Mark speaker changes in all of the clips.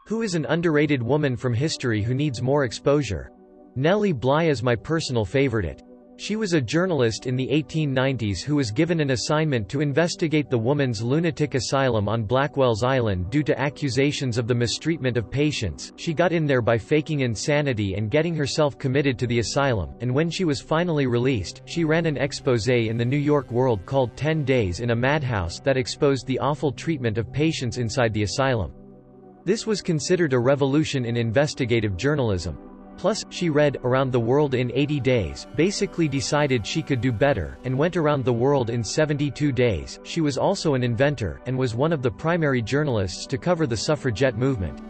Speaker 1: Who is an underrated woman from history who needs more exposure? Nellie Bly is my personal favorite. She was a journalist in the 1890s who was given an assignment to investigate the woman's lunatic asylum on Blackwell's Island due to accusations of the mistreatment of patients. She got in there by faking insanity and getting herself committed to the asylum, and when she was finally released, she ran an exposé in the New York World called 10 Days in a Madhouse that exposed the awful treatment of patients inside the asylum. This was considered a revolution in investigative journalism. Plus, she read Around the World in 80 Days, basically decided she could do better, and went around the world in 72 days. She was also an inventor, and was one of the primary journalists to cover the suffragette movement.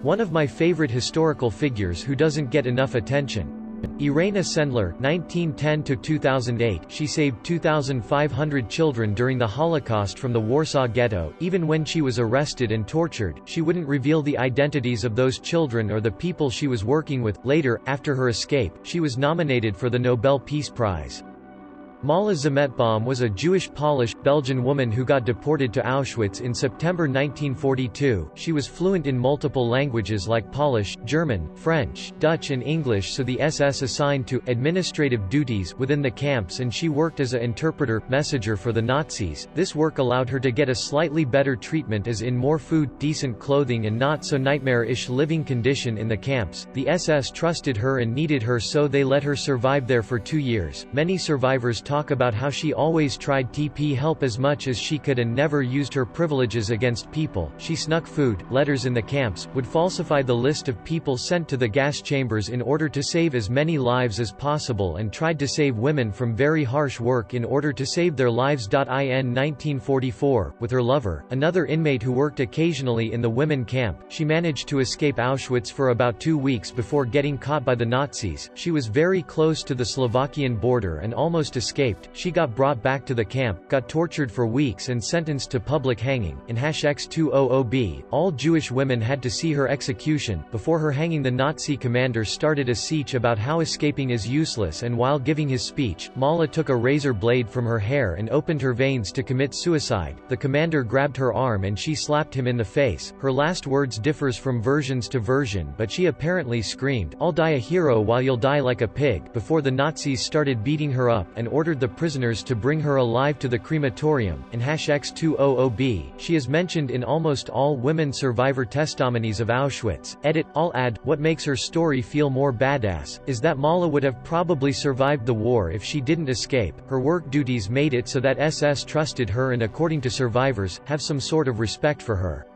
Speaker 1: One of my favorite historical figures who doesn't get enough attention. Irena Sendler, 1910–2008. She saved 2,500 children during the Holocaust from the Warsaw Ghetto. Even when she was arrested and tortured, she wouldn't reveal the identities of those children or the people she was working with. Later, after her escape, she was nominated for the Nobel Peace Prize. Mala Zametbaum was a Jewish Polish-Belgian woman who got deported to Auschwitz in September 1942. She was fluent in multiple languages like Polish, German, French, Dutch and English, so the SS assigned to administrative duties within the camps, and she worked as an interpreter, messenger for the Nazis. This work allowed her to get a slightly better treatment, as in more food, decent clothing and not so nightmare-ish living condition in the camps. The SS trusted her and needed her, so they let her survive there for 2 years. Many survivors talk about how she always tried to help as much as she could and never used her privileges against people. She snuck food, letters in the camps, would falsify the list of people sent to the gas chambers in order to save as many lives as possible, and tried to save women from very harsh work in order to save their lives. In 1944, with her lover, another inmate who worked occasionally in the women camp, she managed to escape Auschwitz for about 2 weeks before getting caught by the Nazis. She was very close to the Slovakian border and almost escaped. She got brought back to the camp, got tortured for weeks and sentenced to public hanging. In X200B, all Jewish women had to see her execution. Before her hanging, the Nazi commander started a speech about how escaping is useless, and while giving his speech, Mala took a razor blade from her hair and opened her veins to commit suicide. The commander grabbed her arm and she slapped him in the face. Her last words differs from versions to version, but she apparently screamed, "I'll die a hero while you'll die like a pig," before the Nazis started beating her up and ordered the prisoners to bring her alive to the crematorium. In X200B, she is mentioned in almost all women survivor testimonies of Auschwitz. Edit. I'll add, what makes her story feel more badass, is that Mala would have probably survived the war if she didn't escape. Her work duties made it so that SS trusted her and, according to survivors, have some sort of respect for her.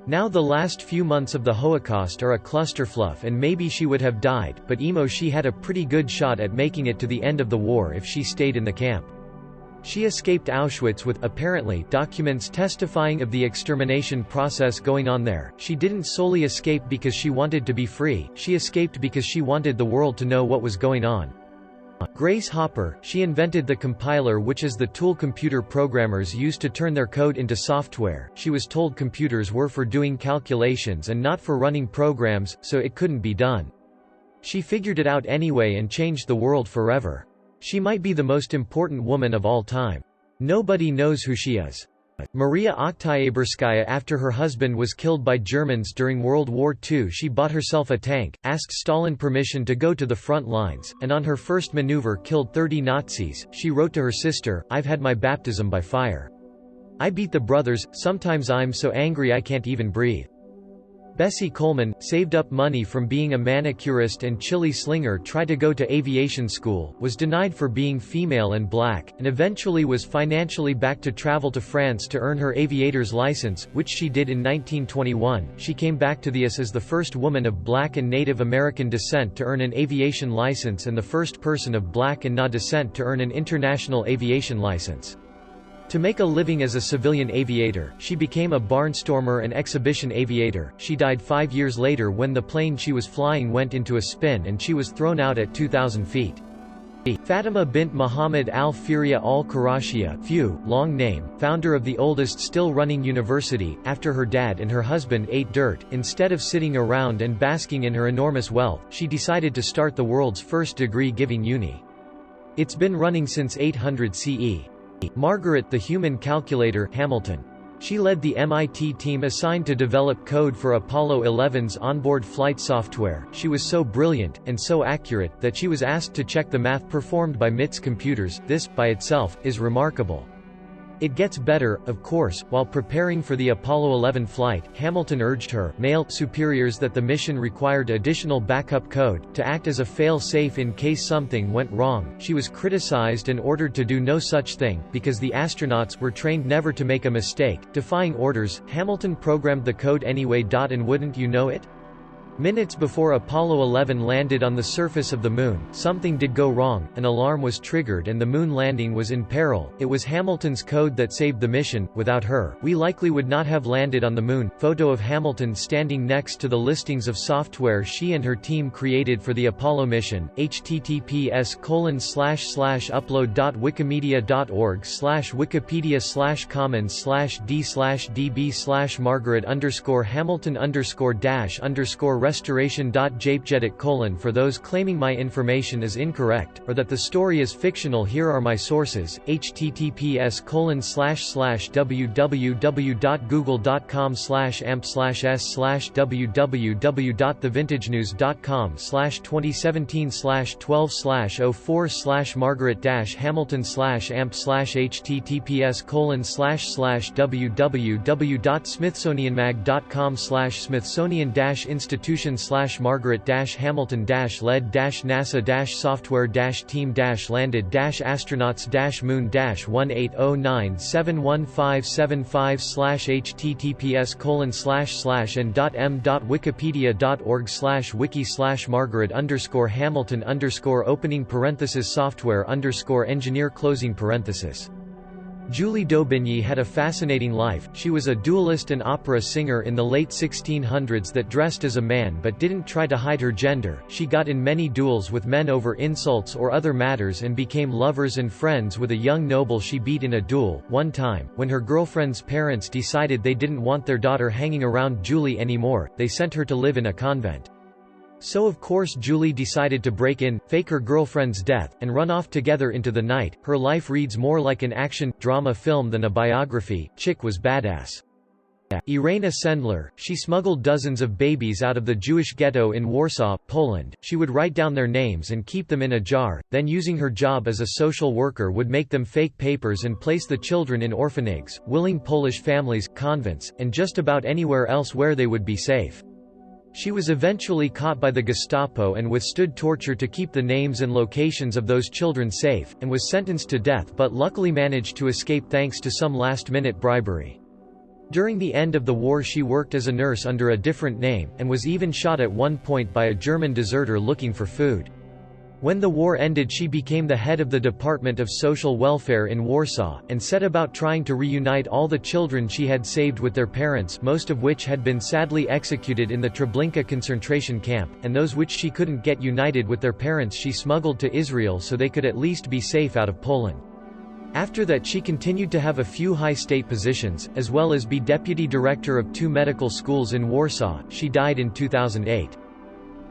Speaker 1: Now the last few months of the Holocaust are a clusterfluff, and maybe she would have died, but she had a pretty good shot at making it to the end of the war if she stayed in the camp. She escaped Auschwitz with, apparently, documents testifying of the extermination process going on there. She didn't solely escape because she wanted to be free, she escaped because she wanted the world to know what was going on. Grace Hopper, she invented the compiler, which is the tool computer programmers use to turn their code into software. She was told computers were for doing calculations and not for running programs, so it couldn't be done. She figured it out anyway and changed the world forever. She might be the most important woman of all time. Nobody knows who she is. Maria Oktyabrskaya. After her husband was killed by Germans during World War II, she bought herself a tank, asked Stalin permission to go to the front lines, and on her first maneuver killed 30 Nazis. She wrote to her sister, "I've had my baptism by fire. I beat the brothers, sometimes I'm so angry I can't even breathe." Bessie Coleman, saved up money from being a manicurist and chili slinger, tried to go to aviation school, was denied for being female and black, and eventually was financially backed to travel to France to earn her aviator's license, which she did in 1921. She came back to the US as the first woman of black and Native American descent to earn an aviation license and the first person of black and NA descent to earn an international aviation license. To make a living as a civilian aviator, she became a barnstormer and exhibition aviator. She died 5 years later when the plane she was flying went into a spin and she was thrown out at 2,000 feet. Fatima bint Muhammad al-Firia al-Qarashia, long name, founder of the oldest still-running university, after her dad and her husband ate dirt. Instead of sitting around and basking in her enormous wealth, she decided to start the world's first degree-giving uni. It's been running since 800 CE. Margaret the Human Calculator, Hamilton. She led the MIT team assigned to develop code for Apollo 11's onboard flight software. She was so brilliant, and so accurate, that she was asked to check the math performed by MIT's computers. This, by itself, is remarkable. It gets better, of course. While preparing for the Apollo 11 flight, Hamilton urged her male superiors that the mission required additional backup code, to act as a fail-safe in case something went wrong. She was criticized and ordered to do no such thing, because the astronauts were trained never to make a mistake. Defying orders, Hamilton programmed the code anyway. And wouldn't you know it? Minutes before Apollo 11 landed on the surface of the Moon, something did go wrong, an alarm was triggered and the Moon landing was in peril. It was Hamilton's code that saved the mission. Without her, we likely would not have landed on the Moon. Photo of Hamilton standing next to the listings of software she and her team created for the Apollo mission. https://upload.wikimedia.org/Wikipedia/commons/d/db/margaret_Restoration.jpg::. For those claiming my information is incorrect, or that the story is fictional, here are my sources. https://www.google.com/m/s/www.smithsonianmag.com/smithsonian-institution/margaret-Hamilton_wiki/margaret_n/Margaret_Hamilton_opening parenthesis software_Margaret_N_Margaret_Opening parenthesis Julie Daubigny had a fascinating life. She was a duelist and opera singer in the late 1600s that dressed as a man but didn't try to hide her gender. She got in many duels with men over insults or other matters and became lovers and friends with a young noble she beat in a duel. One time, when her girlfriend's parents decided they didn't want their daughter hanging around Julie anymore, they sent her to live in a convent. So of course Julie decided to break in, fake her girlfriend's death, and run off together into the night. Her life reads more like an action drama film than a biography. Chick was badass. Irena Sendler, she smuggled dozens of babies out of the Jewish ghetto in Warsaw, Poland. She would write down their names and keep them in a jar, then using her job as a social worker would make them fake papers and place the children in orphanages, willing Polish families, convents, and just about anywhere else where they would be safe. She was eventually caught by the Gestapo and withstood torture to keep the names and locations of those children safe, and was sentenced to death but luckily managed to escape thanks to some last-minute bribery. During the end of the war she worked as a nurse under a different name, and was even shot at one point by a German deserter looking for food. When the war ended she became the head of the Department of Social Welfare in Warsaw, and set about trying to reunite all the children she had saved with their parents, most of which had been sadly executed in the Treblinka concentration camp, and those which she couldn't get united with their parents she smuggled to Israel so they could at least be safe out of Poland. After that she continued to have a few high state positions, as well as be deputy director of 2 medical schools in Warsaw. She died in 2008.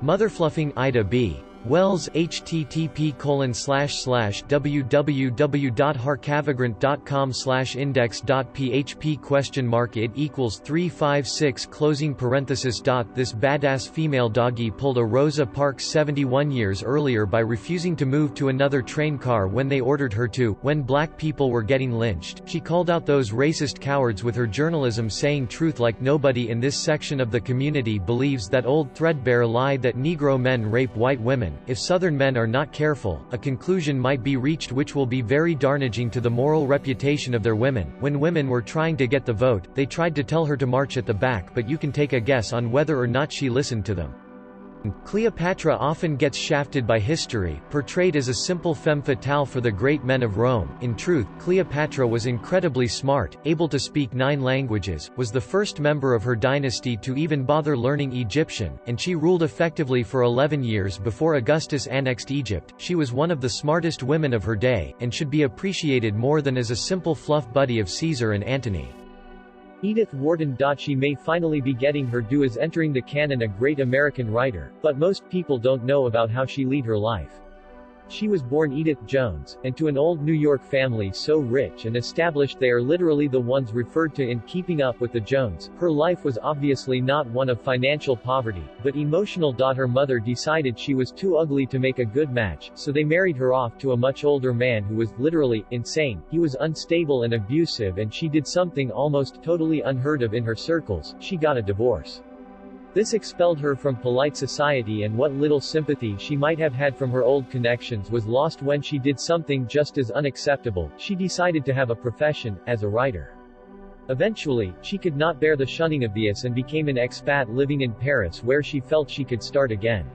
Speaker 1: Motherfluffing Ida B. Wells http://www.harkavagrant.com/index.php =it =356 closing parenthesis. This badass female doggy pulled a Rosa Parks 71 years earlier by refusing to move to another train car when they ordered her to. When black people were getting lynched, she called out those racist cowards with her journalism, saying truth like nobody in this section of the community believes that old threadbare lie that Negro men rape white women. If Southern men are not careful, a conclusion might be reached which will be very damaging to the moral reputation of their women. When women were trying to get the vote, they tried to tell her to march at the back, but you can take a guess on whether or not she listened to them. Cleopatra often gets shafted by history, portrayed as a simple femme fatale for the great men of Rome. In truth, Cleopatra was incredibly smart, able to speak 9 languages, was the first member of her dynasty to even bother learning Egyptian, and she ruled effectively for 11 years before Augustus annexed Egypt. She was one of the smartest women of her day, and should be appreciated more than as a simple fluff buddy of Caesar and Antony. Edith Wharton. She may finally be getting her due as entering the canon a great American writer, but most people don't know about how she led her life. She was born Edith Jones, and to an old New York family so rich and established they are literally the ones referred to in Keeping Up with the Jones. Her life was obviously not one of financial poverty, but emotional. Her mother decided she was too ugly to make a good match, so they married her off to a much older man who was literally insane. He was unstable and abusive, and she did something almost totally unheard of in her circles: she got a divorce. This expelled her from polite society, and what little sympathy she might have had from her old connections was lost when she did something just as unacceptable. She decided to have a profession, as a writer. Eventually, she could not bear the shunning of this and became an expat living in Paris, where she felt she could start again.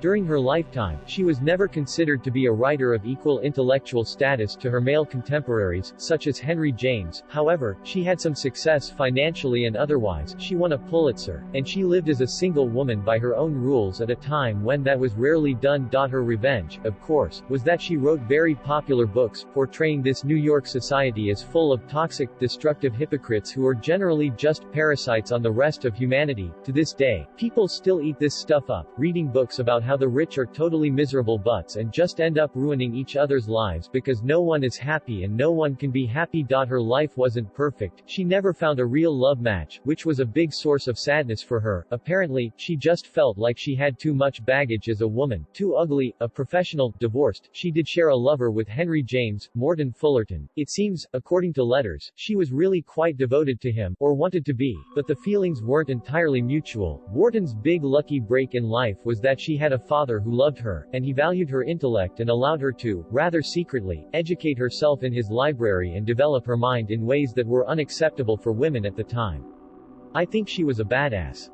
Speaker 1: During her lifetime, she was never considered to be a writer of equal intellectual status to her male contemporaries, such as Henry James. However, she had some success financially and otherwise. She won a Pulitzer, and she lived as a single woman by her own rules at a time when that was rarely done. Her revenge, of course, was that she wrote very popular books, portraying this New York society as full of toxic, destructive hypocrites who are generally just parasites on the rest of humanity. To this day, people still eat this stuff up, reading books about how the rich are totally miserable butts and just end up ruining each other's lives because no one is happy and no one can be happy. Her life wasn't perfect. She never found a real love match, which was a big source of sadness for her. Apparently, she just felt like she had too much baggage as a woman, too ugly, a professional, divorced. She did share a lover with Henry James, Morton Fullerton. It seems, according to letters, she was really quite devoted to him, or wanted to be, but the feelings weren't entirely mutual. Morton's big lucky break in life was that she had a father who loved her, and he valued her intellect and allowed her to, rather secretly, educate herself in his library and develop her mind in ways that were unacceptable for women at the time. I think she was a badass.